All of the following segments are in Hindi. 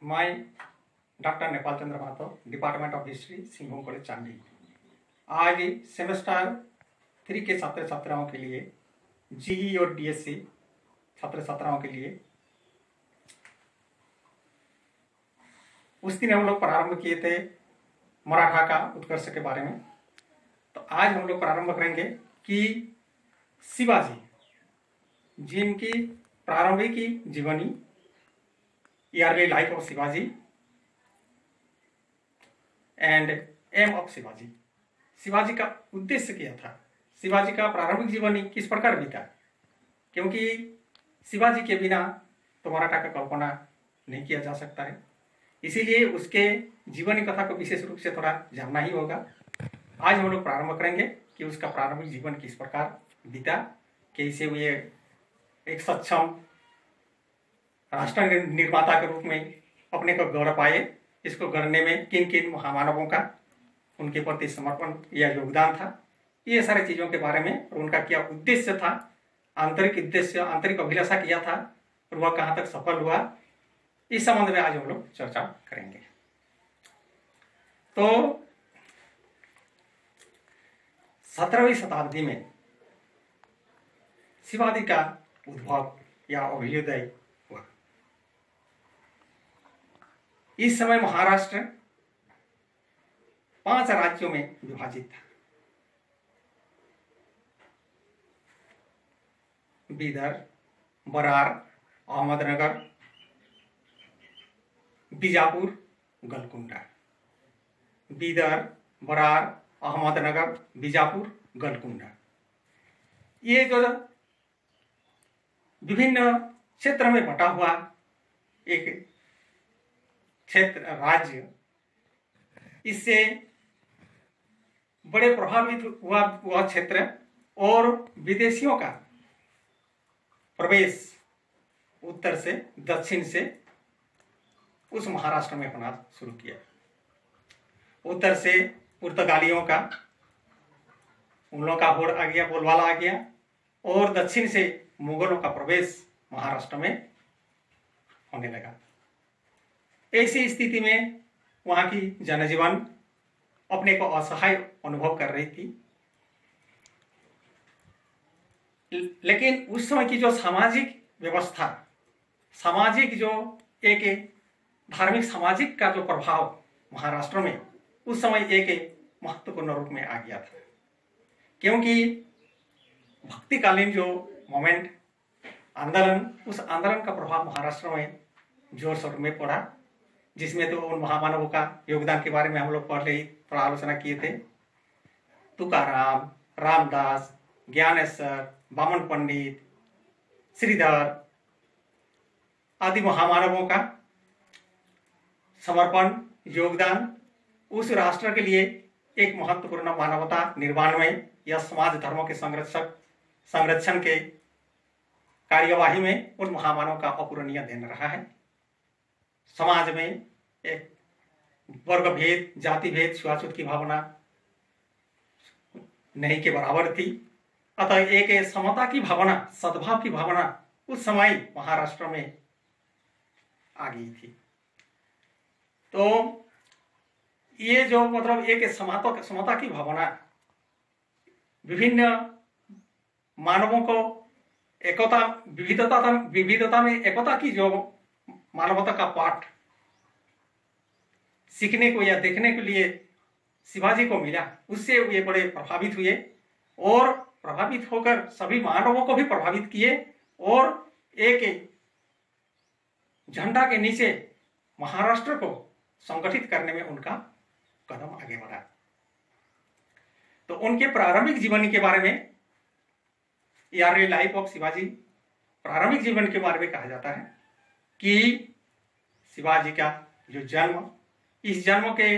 मैं doctor Nepal Chandra Mahato, department of history, Singhbhum college Chandi. आज सेमेस्टर 3 के छात्र छात्राओं के लिए, जीई और डीएससी छात्र छात्राओं के लिए उस दिन हम लोग प्रारंभ किए थे मराठा का उत्कर्ष के बारे में। तो आज हम लोग प्रारंभ करेंगे कि शिवाजी, जिनकी प्रारंभिक जीवनी, early life of Shivaji and aim of Shivaji. Shivaji का उद्देश्य क्या था, शिवाजी का प्रारंभिक जीवनी किस प्रकार बीता, क्योंकि शिवाजी के बिना तो मराठा का कल्पना नहीं किया जा सकता है। इसीलिए उसके जीवनी कथा को विशेष रूप से थोड़ा जानना ही होगा। आज हम लोग प्रारंभ करेंगे कि उसका प्रारंभिक जीवन किस प्रकार बीता, कैसे वे एक सक्षम राष्ट्र निर्माता के रूप में अपने को गढ़ पाए, इसको गढ़ने में किन किन महामानवों का उनके प्रति समर्पण या योगदान था, ये सारी चीज़ों के बारे में, और उनका क्या उद्देश्य था, आंतरिक उद्देश्य, आंतरिक अभिलाषा क्या था और वह कहाँ तक सफल हुआ, इस संबंध में आज हम लोग चर्चा करेंगे। तो 17वीं शताब्दी में शिवाजी का उद्भव या अभ्युदय हुआ। इस समय महाराष्ट्र 5 राज्यों में विभाजित था। बीदर, बरार, अहमदनगर, बीजापुर, गलकुंडा। बीदर, बरार, अहमदनगर, बीजापुर, गलकुंडा, ये जो विभिन्न क्षेत्र में बटा हुआ एक क्षेत्र, राज्य, इससे बड़े प्रभावित हुआ वह क्षेत्र और विदेशियों का प्रवेश उत्तर से दक्षिण से उस महाराष्ट्र में होना शुरू किया। उत्तर से पुर्तगालियों का, उन लोगों का होड़ आ गया, बोलबाला आ गया, और दक्षिण से मुगलों का प्रवेश महाराष्ट्र में होने लगा। ऐसी स्थिति में वहां की जनजीवन अपने को असहाय अनुभव कर रही थी। लेकिन उस समय की जो सामाजिक व्यवस्था, सामाजिक जो एक धार्मिक सामाजिक का जो प्रभाव महाराष्ट्र में उस समय एक महत्वपूर्ण रूप में आ गया था, क्योंकि भक्तिकालीन जो मोमेंट, आंदोलन, उस आंदोलन का प्रभाव महाराष्ट्र में जोर शोर में पड़ा, जिसमें तो उन महामानवों का योगदान के बारे में हम लोग पहले ही थोड़ा आलोचना किए थे। तुकाराम, रामदास, ज्ञानेश्वर, बामन पंडित, श्रीधर आदि महामानवों का समर्पण, योगदान उस राष्ट्र के लिए एक महत्वपूर्ण मानवता निर्माण में या समाज धर्मों के संरक्षण के कार्यवाही में उन महामानवों का अपूरणीय देन रहा है। समाज में एक वर्ग भेद, जाति भेद, छुआछूत की भावना नहीं के बराबर थी। अतः एक समता की भावना, सद्भाव की भावना उस समय महाराष्ट्र में आ गई थी। तो ये जो मतलब एक समता की भावना, विभिन्न मानवों को एकता, विविधता में एकता की जो मानवता का पाठ सीखने को या देखने के लिए शिवाजी को मिला, उससे वे बड़े प्रभावित हुए और प्रभावित होकर सभी मानवों को भी प्रभावित किए और एक झंडा के नीचे महाराष्ट्र को संगठित करने में उनका कदम आगे बढ़ा। तो उनके प्रारंभिक जीवनी के बारे में, अर्ली लाइफ ऑफ शिवाजी, प्रारंभिक जीवन के बारे में कहा जाता है कि शिवाजी का जो जन्म, इस जन्म के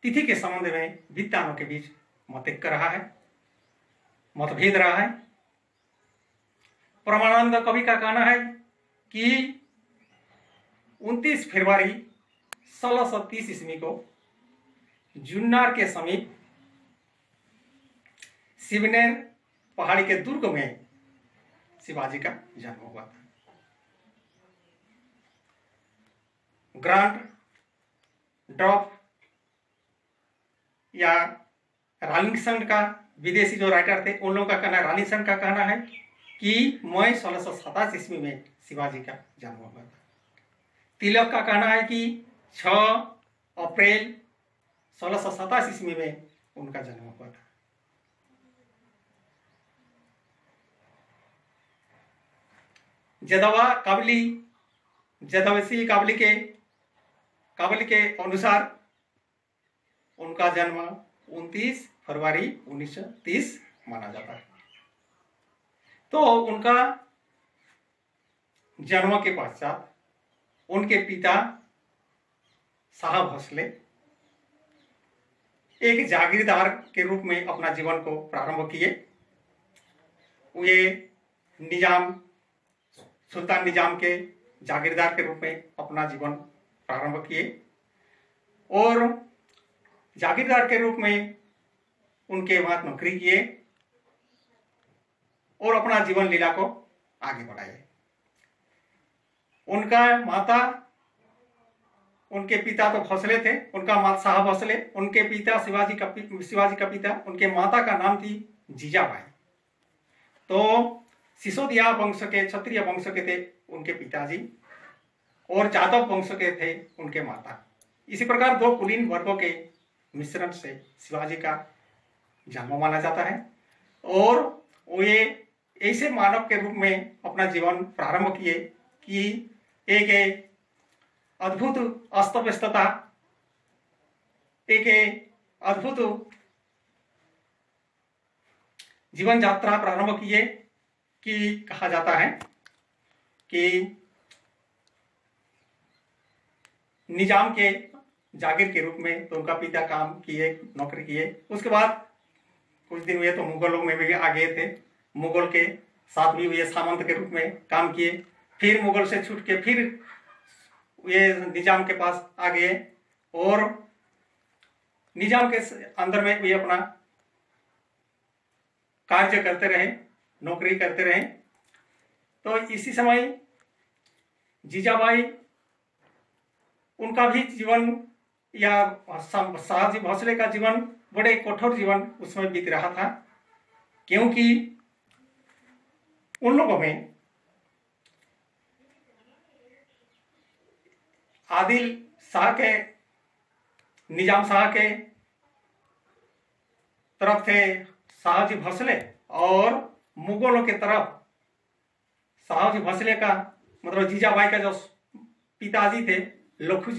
तिथि के संबंध में विद्वानों के बीच मतभेद रहा है। परमानंद कवि का कहना है कि 29 फरवरी 1630 ईस्वी को जुन्नर के समीप शिवनेर पहाड़ी के दुर्ग में शिवाजी का जन्म हुआ था। ग्रांट ड्रॉप या रॉलिंसन का, विदेशी जो राइटर थे उन लोगों का कहना है, रॉलिंसन का कहना है कि मई 1627 ईस्वी में शिवाजी का जन्म हुआ था। तिलक का कहना है कि 6 अप्रैल 1627 ईस्वी में उनका जन्म हुआ था। जदवसी काबली के अनुसार उनका जन्म 29 फरवरी 1930 माना जाता है। तो उनका जन्म के पश्चात उनके पिता साहब भोसले एक जागीरदार के रूप में अपना जीवन को प्रारंभ किए। वे सुल्तान निजाम के जागीरदार के रूप में अपना जीवन प्रारंभ किए और जागीरदार के रूप में उनके वहां नौकरी किए और अपना जीवन लीला को आगे बढ़ाए। उनके पिता तो भोसले थे, उनका माता साहब भोसले, उनके पिता शिवाजी का पिता, उनके माता का नाम थी जीजाबाई। तो सिसोदिया वंश के, क्षत्रिय वंश के थे उनके पिताजी और जादव वंश के थे उनके माता। इसी प्रकार 2 कुलीन वर्गों के मिश्रण से शिवाजी का जन्म माना जाता है और वे ऐसे मानव के रूप में अपना जीवन प्रारंभ किए कि एक अद्भुत अस्त व्यस्तता, एक अद्भुत जीवन यात्रा प्रारंभ किए कि कहा जाता है कि निजाम के जागीर के रूप में तो उनका पिता काम किए, नौकरी किए। उसके बाद कुछ दिन हुए तो मुगलों में भी आ गए थे, मुगल के साथ भी वे सामंत के रूप में काम किए। फिर मुगल से छूट के फिर वे निजाम के पास आ गए और निजाम के अंदर में वे अपना कार्य करते रहे, नौकरी करते रहे। तो इसी समय जीजाबाई, उनका भी जीवन या शाहजी भोसले का जीवन बड़े कठोर जीवन उसमें बीत रहा था, क्योंकि उन लोगों में आदिल शाह के, निजाम शाह के तरफ थे शाहजी भोसले और मुगलों के तरफ शाहजी भोसले का मतलब जीजाबाई का जो पिताजी थे लखू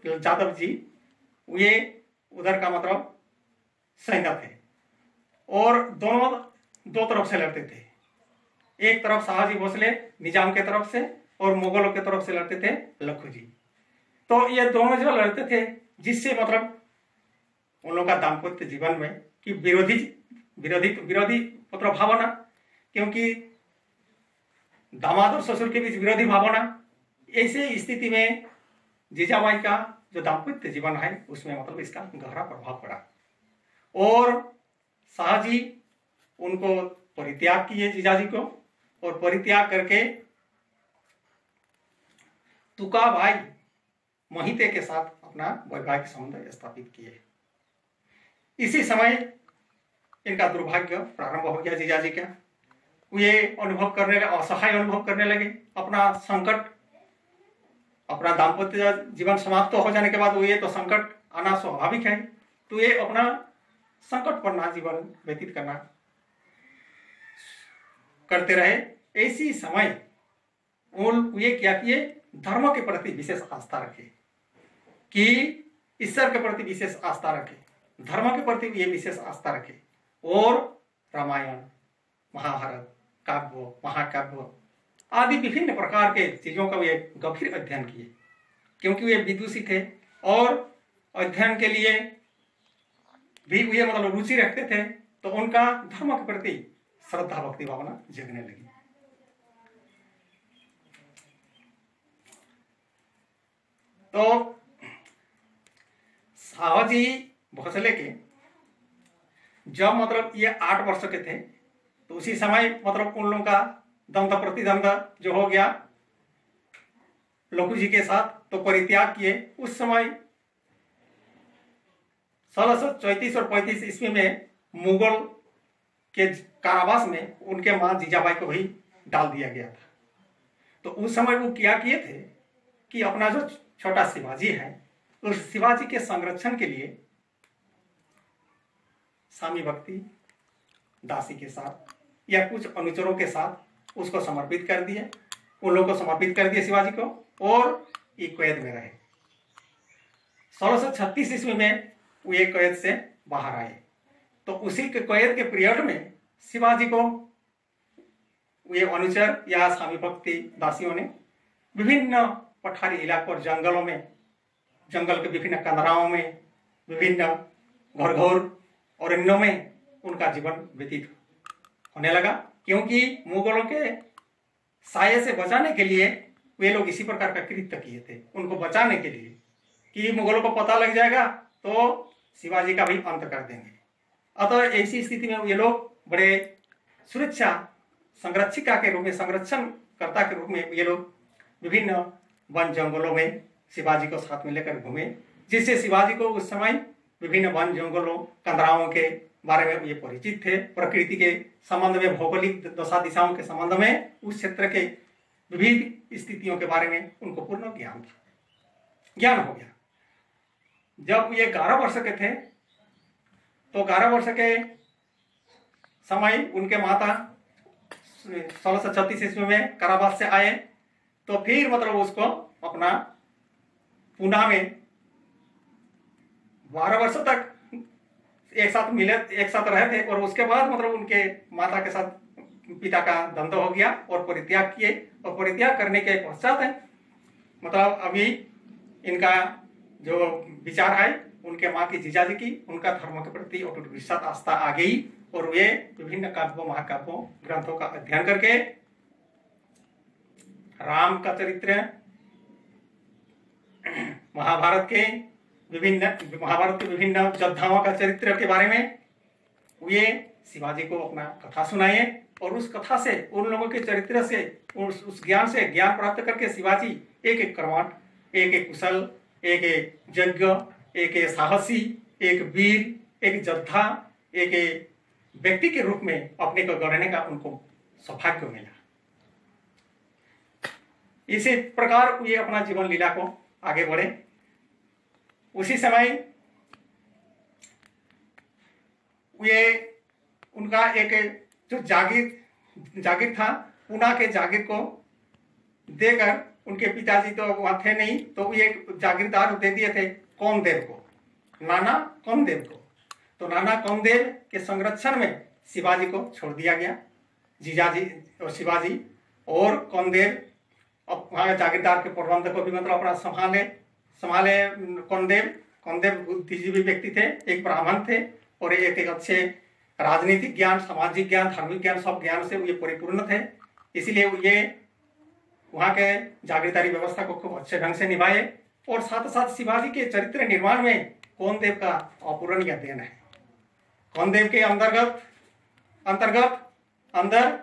यादव जी, वे उधर का मतलब सैनिक थे और दोनों 2 तरफ से लड़ते थे। एक तरफ शाहजी भोसले निजाम के तरफ से और मुगलों के तरफ से लड़ते थे लखू जी। तो ये दोनों जो लड़ते थे, जिससे मतलब उन लोगों का दाम्पत्य जीवन में कि विरोधी मतलब भावना, क्योंकि दामाद और ससुर के बीच विरोधी भावना, ऐसे स्थिति में जीजाबाई का जो दाम्पत्य जीवन है उसमें मतलब इसका गहरा प्रभाव पड़ा और शाहजी उनको परित्याग किए, जीजाजी को, और परित्याग करके तुकाबाई मोहिते के साथ अपना वैवाहिक संबंध स्थापित किए। इसी समय इनका दुर्भाग्य प्रारंभ हो गया जीजाजी का। वे असहाय अनुभव करने लगे। अपना संकट, अपना दाम्पत्य जीवन समाप्त हो जाने के बाद ये तो संकट आना स्वाभाविक है, तो ये अपना संकटपूर्ण जीवन व्यतीत करते रहे। ऐसी समय ये क्या किए, धर्म के प्रति विशेष आस्था रखे, कि ईश्वर के प्रति विशेष आस्था रखे, धर्म के प्रति ये विशेष आस्था रखे और रामायण, महाभारत, काव्य, महाकाव्य आदि विभिन्न प्रकार के चीजों का वे गंभीर अध्ययन किए, क्योंकि वे विदुषी थे और अध्ययन के लिए भी वे मतलब रुचि रखते थे। तो उनका धर्म के प्रति श्रद्धा भक्ति भावना जगने लगी। तो शाहजी भोसले के जब मतलब ये 8 वर्ष के थे, तो उसी समय मतलब उन लोगों का द्वंद्व प्रतिद्वंद जो हो गया लघु जी के साथ, तो परित्याग किए। उस समय 1634 और 35 ईस्वी में मुगल के कारावास में उनके मां जीजाबाई को भी डाल दिया गया था। तो उस समय वो क्या किए थे कि अपना जो छोटा शिवाजी है, उस शिवाजी के संरक्षण के लिए स्वामी भक्ति दासी के साथ या कुछ अनुचरों के साथ उसको समर्पित कर दिए, उन लोगों को समर्पित कर दिए शिवाजी को, और ये कैद में रहे। 1636 ईस्वी में वो ये कैद से बाहर आए। तो उसी के कैद के पीरियड में शिवाजी को ये अनुचर या स्वामी भक्ति दासियों ने विभिन्न पठारी इलाकों और जंगलों में, जंगल के विभिन्न कंदराओं में, विभिन्न घोर अरण्यों में उनका जीवन व्यतीत होने लगा, क्योंकि मुगलों के साये से बचाने के लिए वे लोग इसी प्रकार का कृत्य किए थे, उनको बचाने के लिए कि मुगलों को पता लग जाएगा तो शिवाजी का भी अंत कर देंगे। अतः ऐसी स्थिति में ये लोग बड़े सुरक्षा संरक्षिका के रूप में, संरक्षणकर्ता के रूप में ये लोग विभिन्न वन जंगलों में शिवाजी को साथ में लेकर घूमे, जिससे शिवाजी को उस समय विभिन्न वन जंगलों कंदराओं के बारे में ये परिचित थे। प्रकृति के संबंध में, भौगोलिक दशा दिशाओं के संबंध में, उस क्षेत्र के विविध स्थितियों के बारे में उनको पूर्ण ज्ञान हो गया। जब ये 11 वर्ष के थे तो 11 वर्ष के समय उनके माता 1636 ईस्वी में कारावास से आए, तो फिर मतलब उसको अपना पुणे में 12 वर्ष तक एक साथ रहे थे, और उसके बाद मतलब उनके माता के साथ पिता का द्वंद्व हो गया और परित्याग किए। और परित्याग करने के पश्चात मतलब अभी इनका जो विचार है उनके माँ की जीजाजी की, उनका धर्म के प्रति अटूट विश्वास आस्था आ गई, और वे विभिन्न काव्यों महाकाव्यों ग्रंथों का अध्ययन करके राम का चरित्र, महाभारत के विभिन्न योद्धाओं का चरित्र के बारे में वे शिवाजी को अपना कथा सुनाए, और उस कथा से, उन लोगों के चरित्र से, उस ज्ञान से ज्ञान प्राप्त करके शिवाजी एक एक कर्मठ, एक एक कुशल, एक एक यज्ञ, एक एक साहसी, एक वीर, एक योद्धा, एक व्यक्ति के रूप में अपने को गढ़ने का उनको सौभाग्य मिला। इसी प्रकार ये अपना जीवन लीला को आगे बढ़े। उसी समय ये उनका एक जो जागीर था, पुणे के जागीर को देकर, उनके पिताजी तो वहां थे नहीं, तो ये जागीरदार दे दिए थे कामदेव को, नाना कामदेव को। तो नाना कामदेव के संरक्षण में शिवाजी को छोड़ दिया गया। जीजाजी और शिवाजी और कामदेव अब वहां जागीरदार के प्रबंध को भी मतलब अपना संभाले। कामदेव बुद्धिजीवी व्यक्ति थे, एक ब्राह्मण थे, और एक अच्छे राजनीतिक ज्ञान, सामाजिक ज्ञान, धार्मिक ज्ञान, सब ज्ञान से ये परिपूर्ण थे। इसलिए ये वहां के जागीरदारी व्यवस्था को खूब अच्छे ढंग से निभाए, और साथ साथ शिवाजी के चरित्र निर्माण में कामदेव का अपूरणीय देन है। कामदेव के अंदर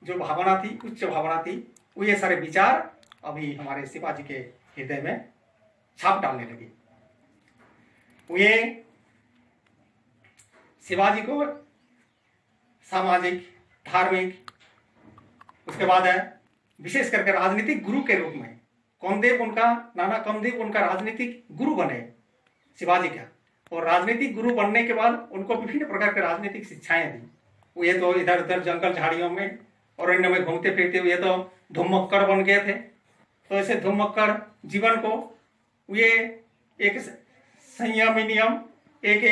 जो भावना थी, उच्च भावना थी, वो ये सारे विचार अभी हमारे शिवाजी के हृदय में छाप डालने लगी। ये शिवाजी को सामाजिक, धार्मिक, उसके बाद है विशेष करके राजनीतिक गुरु के रूप में नाना कामदेव उनका राजनीतिक गुरु बने शिवाजी का। और राजनीतिक गुरु बनने के बाद उनको विभिन्न प्रकार के राजनीतिक शिक्षाएं दी। वो ये तो इधर उधर जंगल झाड़ियों में, अरण्य में घूमते फिरते हुए तो धुम्मक्कर बन गए थे। तो ऐसे धुम्मक्कर जीवन को ये एक संयमी नियम, एक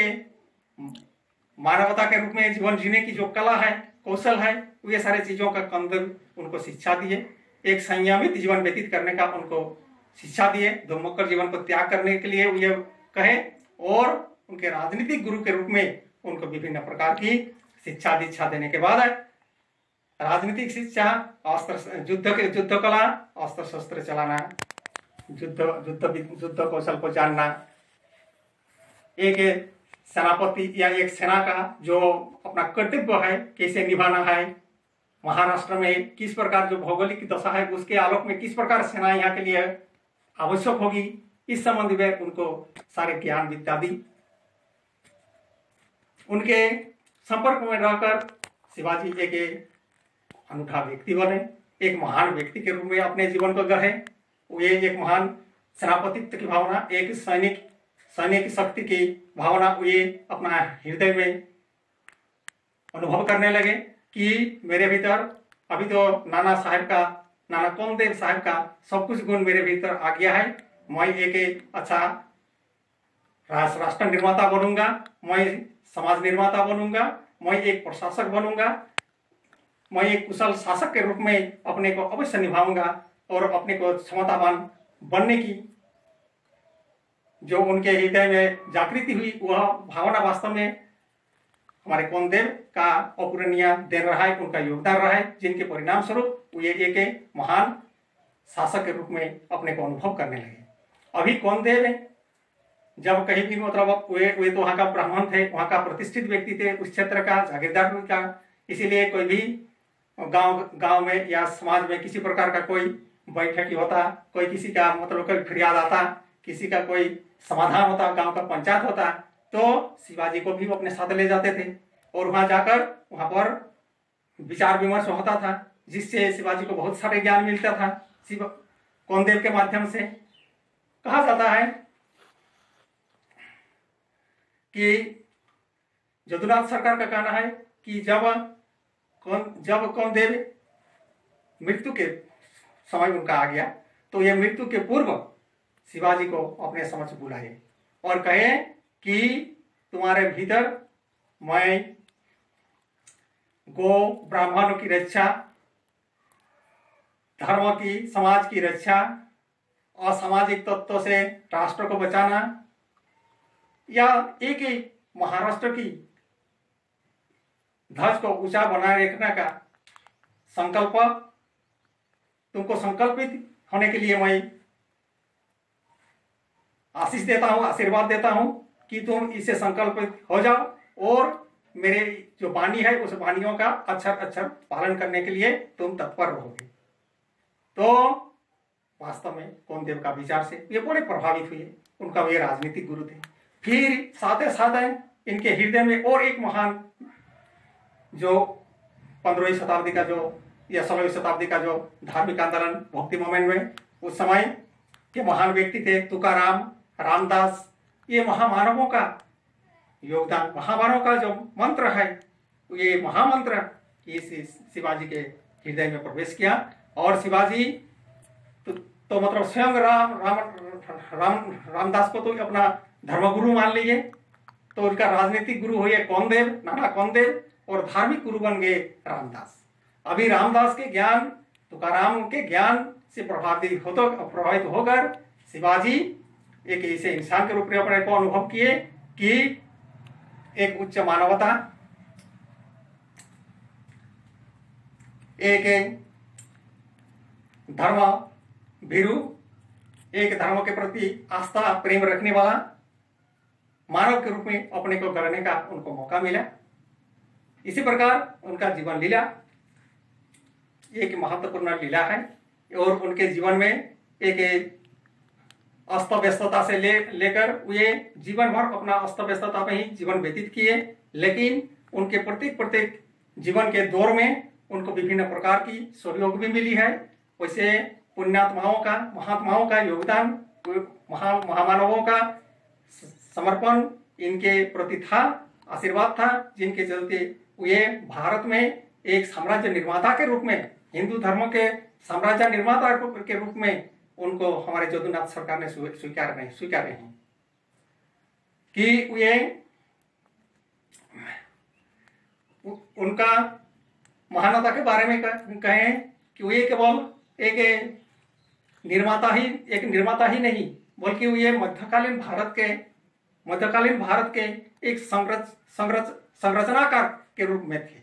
मानवता के रूप में जीवन जीने की जो कला है, कौशल है, ये सारे चीजों का कामदेव उनको शिक्षा दिए। एक संयमित जीवन व्यतीत करने का उनको शिक्षा दिए। धुम्मक्कर जीवन को त्याग करने के लिए ये कहे, और उनके राजनीतिक गुरु के रूप में उनको विभिन्न प्रकार की शिक्षा दीक्षा देने के बाद राजनीतिक शिक्षा, युद्ध कला, अस्त्र शस्त्र चलाना, युद्ध कौशल को जानना, एक सेनापति या एक सेना का जो अपना कर्तव्य है कैसे निभाना है, महाराष्ट्र में किस प्रकार जो भौगोलिक दशा है उसके आलोक में किस प्रकार सेना यहाँ के लिए आवश्यक होगी, इस संबंध में उनको सारे ज्ञान विद्या दी। उनके संपर्क में रहकर शिवाजी एक अनूठा व्यक्ति बने, एक महान व्यक्ति के रूप में अपने जीवन को गढ़े। वे एक महान सेनापतित्व की भावना, एक सैनिक शक्ति की भावना वे अपना हृदय में अनुभव करने लगे कि मेरे भीतर अभी तो नाना कोमदेव साहब का सब कुछ गुण मेरे भीतर आ गया है। मैं एक अच्छा राष्ट्र निर्माता बनूंगा, मैं समाज निर्माता बनूंगा, मैं एक प्रशासक बनूंगा, मैं एक कुशल शासक के रूप में अपने को अवश्य निभाऊंगा और अपने को क्षमतावान बनने की जो उनके हृदय में जागृति हुई वह भावना वास्तव में हमारे कोमदेव का अपूरणीय देन रहा है, उनका योगदान रहा है, जिनके परिणाम स्वरूप वे एक महान शासक के रूप में अपने को अनुभव करने लगे। अभी कोमदेव जब कहीं भी मतलब वे तो वहाँ का ब्राह्मण थे, वहाँ का प्रतिष्ठित व्यक्ति थे, उस क्षेत्र का जागीरदार का, इसीलिए कोई भी गांव में या समाज में किसी प्रकार का कोई बैठक होता, कोई किसी का मतलब कोई फरियाद आता, किसी का कोई समाधान होता, गांव का पंचायत होता, तो शिवाजी को भी वो अपने साथ ले जाते थे और वहां जाकर वहां पर विचार विमर्श होता था, जिससे शिवाजी को बहुत सारे ज्ञान मिलता था। कोमदेव के माध्यम से कहा जाता है कि जदुनाथ सरकार का कहना है कि जब कोमदेव मृत्यु के समय उनका आ गया तो ये मृत्यु के पूर्व शिवाजी को अपने समक्ष बुलाए और कहे कि तुम्हारे भीतर मैं गो ब्राह्मणों की रक्षा, धर्म की, समाज की रक्षा, असामाजिक तत्वों से राष्ट्र को बचाना या एक ही महाराष्ट्र की ध्वज को ऊंचा बनाए रखने का संकल्प तुमको संकल्पित होने के लिए मैं आशीष देता हूं, आशीर्वाद देता हूं कि तुम इससे संकल्पित हो जाओ और मेरे जो वाणी है उस वाणियों का अक्षर पालन करने के लिए तुम तत्पर रहोगे। तो वास्तव में कोमदेव का विचार से ये बड़े प्रभावित हुए, उनका वे राजनीतिक गुरु थे। फिर साथ साथ इनके हृदय में और एक महान जो 15वीं शताब्दी का जो या 16वीं शताब्दी का जो धार्मिक आंदोलन भक्ति मूवमेंट में उस समय के महान व्यक्ति थे तुकाराम, रामदास, ये महामानवों का योगदान, महामानव का जो मंत्र है ये महामंत्र इस शिवाजी के हृदय में प्रवेश किया और शिवाजी तो मतलब स्वयं रामदास को तो अपना धर्मगुरु मान लीजिए, तो उनका राजनीतिक गुरु हुए कोमदेव, नाना कोमदेव और धार्मिक गुरु बन गए रामदास। अभी रामदास के ज्ञान, तुकाराम के ज्ञान से प्रभावित होकर शिवाजी एक ऐसे इंसान के रूप में अपने को अनुभव किए कि एक उच्च मानवता, एक धर्म भीरु, एक धर्म के प्रति आस्था प्रेम रखने वाला मानव के रूप में अपने को करने का उनको मौका मिला। इसी प्रकार उनका जीवन लीला एक महत्वपूर्ण लीला है और उनके जीवन में एक अस्त व्यस्तता से लेकर वे जीवन भर अपना अस्त व्यस्तता में ही जीवन व्यतीत किए, लेकिन उनके प्रत्येक जीवन के दौर में उनको विभिन्न प्रकार की सहयोग भी मिली है। वैसे पुण्यात्माओं का, महात्माओं का योगदान, महामानवों का समर्पण इनके प्रति था, आशीर्वाद था, जिनके चलते वे भारत में एक साम्राज्य निर्माता के रूप में, हिंदू धर्म के साम्राज्य निर्माता के रूप में उनको हमारे जदुनाथ सरकार ने स्वीकार हैं कि वे उनका महानता के बारे में कहें कि वे केवल एक निर्माता ही नहीं बल्कि वे मध्यकालीन भारत के एक संरचनाकार के रूप में थे।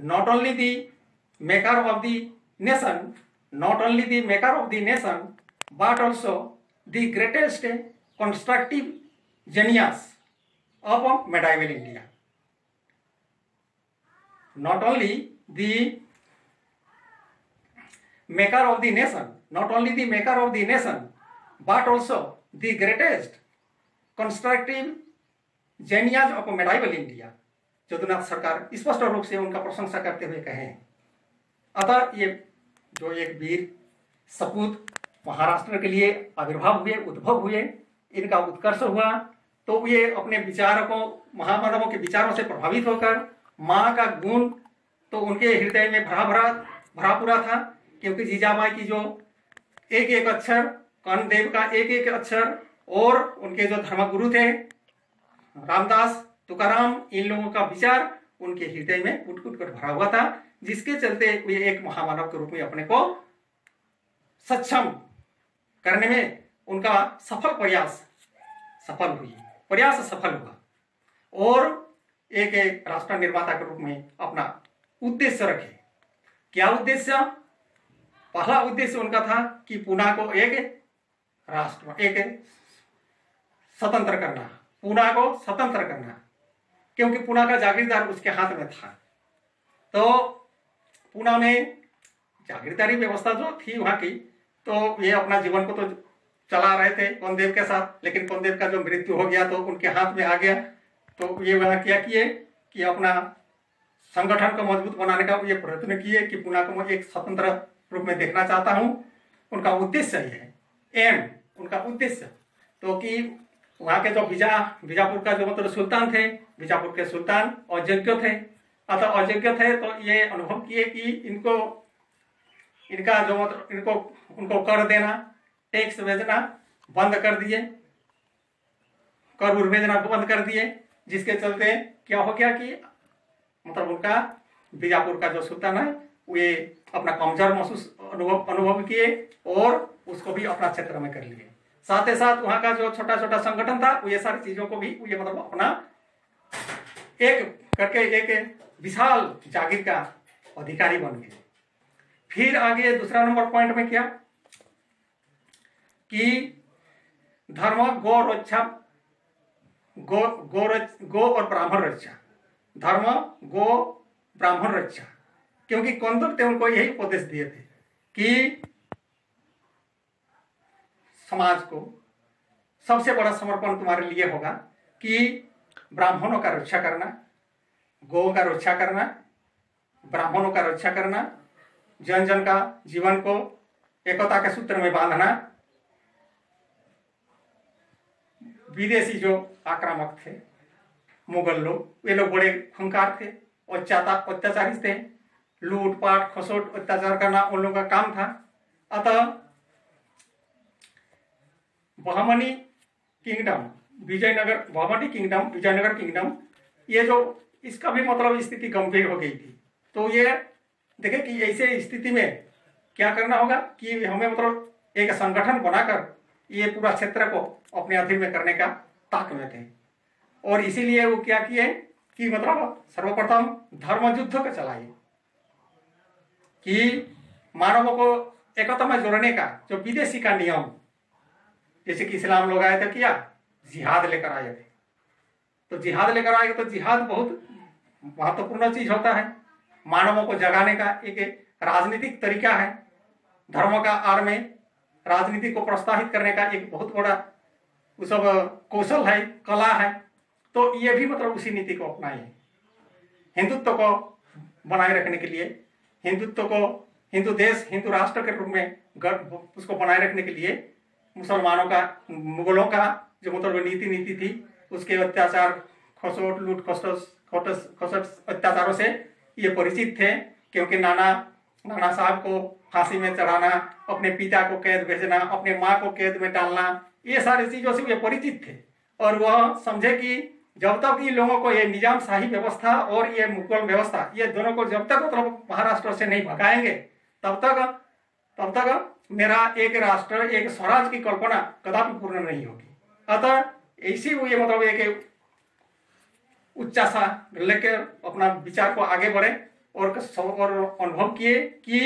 Not only the maker of the nation, but also the greatest constructive genius of medieval India. not only the maker of the nation, not only the maker of the nation, but also the greatest constructive genius of medieval India, Jadunath सरकार स्पष्ट रूप से उनका प्रशंसा करते हुए कहे। अतः ये जो एक वीर सपूत महाराष्ट्र के लिए आविर्भाव हुए, उद्भव हुए, इनका उत्कर्ष हुआ, तो ये अपने विचारों को, महामानवों के विचारों से प्रभावित होकर माँ का गुण तो उनके हृदय में भरा पूरा था, क्योंकि जीजाबाई की जो एक एक अक्षर, कर्णदेव का एक एक अक्षर, और उनके जो धर्मगुरु थे रामदास, तुकाराम, इन लोगों का विचार उनके हृदय में कूट कूट कर भरा हुआ था, जिसके चलते वे एक महामानव के रूप में अपने को सक्षम करने में उनका प्रयास सफल हुआ, और एक राष्ट्र निर्माता के रूप में अपना उद्देश्य रखे। क्या उद्देश्य? पहला उद्देश्य उनका था कि पूना को एक राष्ट्र, एक स्वतंत्र करना, पूना को स्वतंत्र करना, क्योंकि पूना का जागीरदार उसके हाथ में था। तो पूना में जागीरदारी व्यवस्था जो थी वहां की, तो ये अपना जीवन को तो चला रहे थे कौनदेव के साथ, लेकिन कौनदेव का जो मृत्यु हो गया तो उनके हाथ में आ गया। तो ये वह क्या किए कि अपना संगठन को मजबूत बनाने का ये प्रयत्न किए कि पूना को मैं एक स्वतंत्र रूप में देखना चाहता हूँ। उनका उद्देश्य ये है, एम, उनका उद्देश्य, तो कि वहाँ के जो बीजापुर का जो मतलब सुल्तान थे, बीजापुर के सुल्तान अयोग्य थे। अतः अयोग्य थे तो ये अनुभव किए कि इनका जो मतलब उनको कर देना, टैक्स भेजना बंद कर दिए, कर भेजना बंद कर दिए, जिसके चलते क्या हो गया कि मतलब उनका बीजापुर का जो सुल्तान है वे अपना कमजोर महसूस अनुभव किए और उसको भी अपना क्षेत्र में कर लिए। साथ ही साथ वहां का जो छोटा छोटा संगठन था ये सारी चीजों को भी ये मतलब अपना एक करके एक विशाल जागीर का अधिकारी बन गए। फिर आगे दूसरा नंबर पॉइंट में क्या कि धर्म, गो और ब्राह्मण रक्षा, धर्म, गो, ब्राह्मण रक्षा, क्योंकि कौंदुक थे उनको यही उपदेश दिए थे कि समाज को सबसे बड़ा समर्पण तुम्हारे लिए होगा कि ब्राह्मणों का रक्षा करना, गौ का रक्षा करना, ब्राह्मणों का रक्षा करना, जन जन का जीवन को एकता के सूत्र में बांधना। विदेशी जो आक्रामक थे मुगल लोग, वे लोग बड़े खूंखार थे, अत्याचारी थे, लूटपाट खसोट अत्याचार करना उन लोगों का काम था। अतः बहमनी किंगडम, विजयनगर किंगडम, ये जो इसका भी मतलब स्थिति गंभीर हो गई थी। तो ये देखे कि ऐसे स्थिति में क्या करना होगा कि हमें मतलब एक संगठन बनाकर ये पूरा क्षेत्र को अपने अधीन में करने का ताक में थे, और इसीलिए वो क्या किए कि मतलब सर्वप्रथम धर्म युद्ध को चलाए कि मानवों को एकता में जोड़ने का जो विदेशी का नियम, जैसे कि इस्लाम लोग आए थे, किया जिहाद लेकर आए थे। तो जिहाद लेकर आए तो जिहाद बहुत महत्वपूर्ण चीज होता है, मानवों को जगाने का एक राजनीतिक तरीका है, धर्म का आड़ में राजनीति को प्रोत्साहित करने का एक बहुत बड़ा वो सब कौशल है, कला है। तो ये भी मतलब उसी नीति को अपनाए, हिंदुत्व को बनाए रखने के लिए, हिंदुत्व को हिंदू देश, हिंदू राष्ट्र के रूप में उसको बनाए रखने के लिए मुसलमानों का, मुगलों का जो मतलब नीति थी, उसके अत्याचार, खसोट, लूट खसोट अत्याचारों से ये परिचित थे। क्योंकि नाना साहब को फांसी में चढ़ाना, अपने पिता को कैद भेजना, अपने माँ को कैद में डालना, ये सारी चीजों से वे परिचित थे। और वह समझे कि जब तक ये लोगों को ये निजाम शाही व्यवस्था और ये मुगल व्यवस्था, ये दोनों को जब तक मतलब महाराष्ट्र से नहीं भगाएंगे तब तक मेरा एक राष्ट्र, एक स्वराज की कल्पना कदापि पूर्ण नहीं होगी। अतः ऐसी ये मतलब एक उच्च आशा लेकर अपना विचार को आगे बढ़े और अनुभव किए कि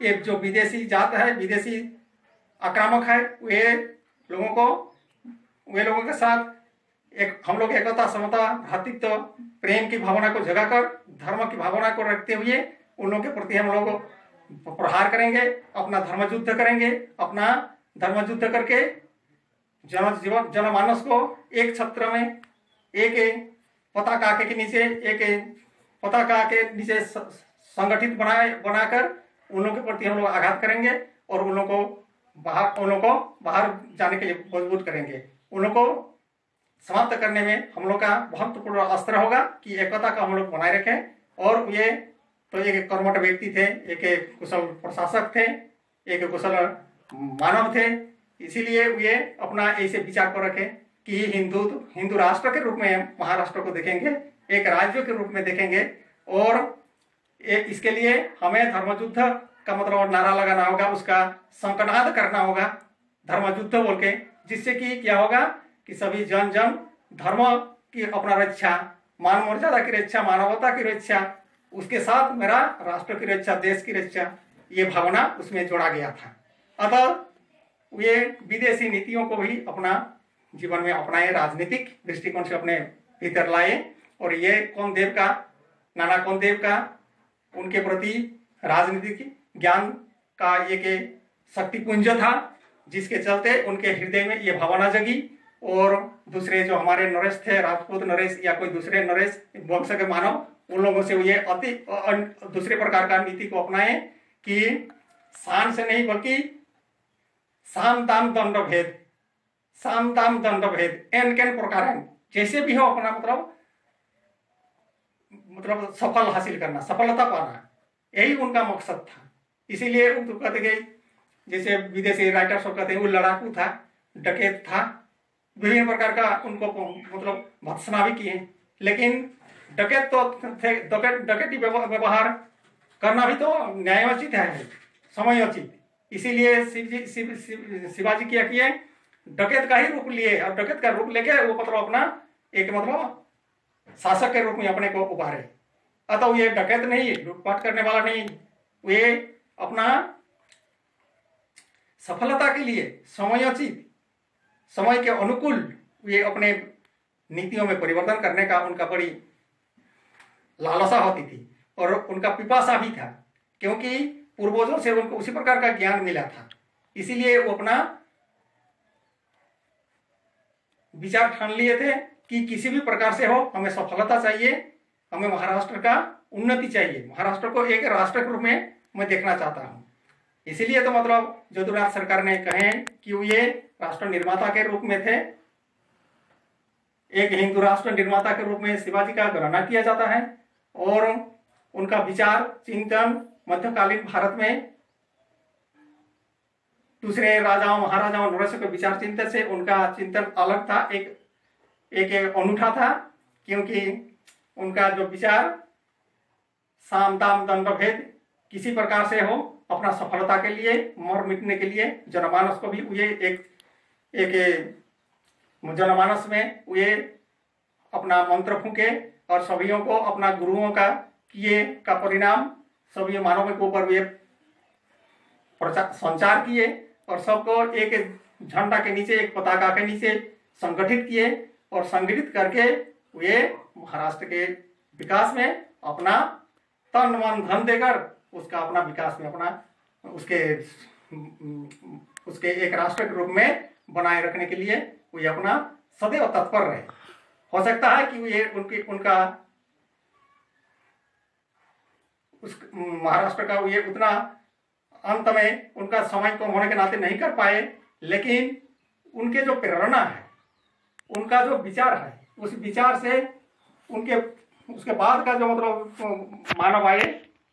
एक जो विदेशी जात है, विदेशी आक्रामक है, वे लोगों के साथ एक हम लोग एकता, समता, भ्रातृत्व, प्रेम की भावना को जगाकर धर्म की भावना को रखते हुए उन लोगों के प्रति हम लोग प्रहार करेंगे, अपना धर्म युद्ध करेंगे। अपना धर्म युद्ध करके जनमानस को एक छत्र में, एक पताका के नीचे, एक पताका के नीचे संगठित बनाकर उन लोगों के प्रति हम लोग आघात करेंगे और उन लोगों को बाहर जाने के लिए मजबूर करेंगे। उन लोगों को समाप्त करने में हम लोग का महत्वपूर्ण अस्त्र होगा कि एकता का हम लोग बनाए रखें। और ये तो एक कर्मठ व्यक्ति थे, एक कुशल प्रशासक थे, एक कुशल मानव थे, इसीलिए ये अपना ऐसे विचार को रखें कि हिंदू राष्ट्र के रूप में महाराष्ट्र को देखेंगे, एक राज्य के रूप में देखेंगे। और इसके लिए हमें धर्मयुद्ध का मतलब नारा लगाना होगा, उसका संकनाद करना होगा धर्मयुद्ध बोल के, जिससे कि क्या होगा कि सभी जन धर्म की अपना रक्षा, मान मर्यादा की रक्षा, मानवता की रक्षा, उसके साथ मेरा राष्ट्र की रक्षा, देश की रक्षा, ये भावना उसमें जोड़ा गया था। अतः ये विदेशी नीतियों को भी अपना जीवन में अपनाए, राजनीतिक दृष्टिकोण से अपने भीतर लाए। और ये कौनदेव का, नाना कौनदेव का उनके प्रति राजनीतिक ज्ञान का एक शक्तिपुंज था, जिसके चलते उनके हृदय में ये भावना जगी। और दूसरे जो हमारे नरेश थे, राजपूत नरेश या कोई दूसरे नरेश वंश के मानव, उन लोगों से ये अति दूसरे प्रकार का नीति को अपनाए कि शान से नहीं बल्कि शांताम दंड भेद, शांताम दंड भेद, एन केन प्रकार जैसे भी हो अपना मतलब सफल हासिल करना, सफलता पाना, यही उनका मकसद था। इसीलिए वो कहते गए, जैसे विदेशी राइटर सब कहते हैं, वो लड़ाकू था, डकैत था, विभिन्न प्रकार का उनको मतलब भत्सना भी किए। लेकिन डकैत तो थे, डकैती व्यवहार करना भी तो न्यायोचित है, समयोचित। इसीलिए शिवाजी क्या किए, डकैत का ही रूप लिए और डकैत का रूप लेके वो मतलब अपना एक मतलब शासक के रूप में अपने को उभारे। अतः ये डकैत नहीं, लूटपाट करने वाला नहीं, वे अपना सफलता के लिए समयोचित, समय के अनुकूल ये अपने नीतियों में परिवर्तन करने का उनका बड़ी लालसा होती थी और उनका पिपासा भी था, क्योंकि पूर्वजों से उनको उसी प्रकार का ज्ञान मिला था। इसीलिए वो अपना विचार ठान लिए थे कि किसी भी प्रकार से हो हमें सफलता चाहिए, हमें महाराष्ट्र का उन्नति चाहिए, महाराष्ट्र को एक राष्ट्र के रूप में मैं देखना चाहता हूं। इसीलिए तो मतलब जदुनाथ सरकार ने कहे कि ये राष्ट्र निर्माता के रूप में थे, एक हिंदू राष्ट्र निर्माता के रूप में शिवाजी का गणना किया जाता है। और उनका विचार चिंतन मध्यकालीन भारत में दूसरे राजाओं महाराजाओं नरेशों के विचार चिंतन से उनका चिंतन अलग था, एक अनूठा था, क्योंकि उनका जो विचार साम दाम दंड भेद किसी प्रकार से हो, अपना सफलता के लिए, मर मिटने के लिए जनमानस को भी ये एक जनमानस में ये अपना मंत्र फूके और सभीयों को अपना गुरुओं का किए का परिणाम सभी मानवों के ऊपर ये संचार किए और सबको एक झंडा के नीचे, एक पताका के नीचे संगठित किए और संगठित करके वे महाराष्ट्र के विकास में अपना तन मन धन देकर उसका अपना विकास में अपना उसके एक राष्ट्र के रूप में बनाए रखने के लिए वे अपना सदैव तत्पर रहे। हो सकता है कि ये उनका उस महाराष्ट्र का ये उतना अंत में उनका समय कम होने के नाते नहीं कर पाए, लेकिन उनके जो प्रेरणा है, उनका जो विचार है, उस विचार से उसके बाद का जो मतलब मानव आए,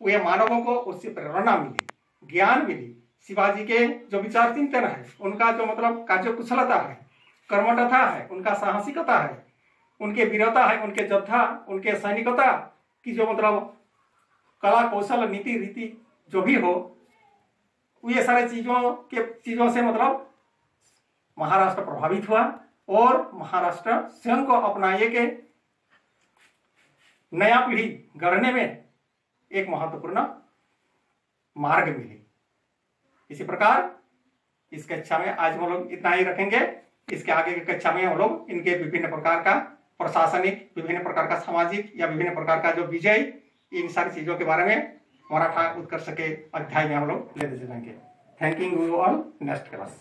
वे मानवों को उससे प्रेरणा मिली, ज्ञान मिली। शिवाजी के जो विचार चिंतन है, उनका जो मतलब कार्यकुशलता है, कर्मठता है, उनका साहसिकता है, उनके वीरता है, उनके योद्धा, उनके सैनिकता की जो मतलब कला कौशल नीति रीति जो भी हो, ये सारे चीजों से मतलब महाराष्ट्र प्रभावित हुआ और महाराष्ट्र स्वयं को अपनाए के नया पीढ़ी गढ़ने में एक महत्वपूर्ण मार्ग मिले। इसी प्रकार इस कक्षा में आज हम लोग इतना ही रखेंगे। इसके आगे की कक्षा में हम लोग इनके विभिन्न प्रकार का प्रशासनिक, विभिन्न प्रकार का सामाजिक या विभिन्न प्रकार का जो विजय, इन सारी चीजों के बारे में मराठा उत्कर्ष के अध्याय में हम लोग लेते चलेंगे। Thank you all. Next class.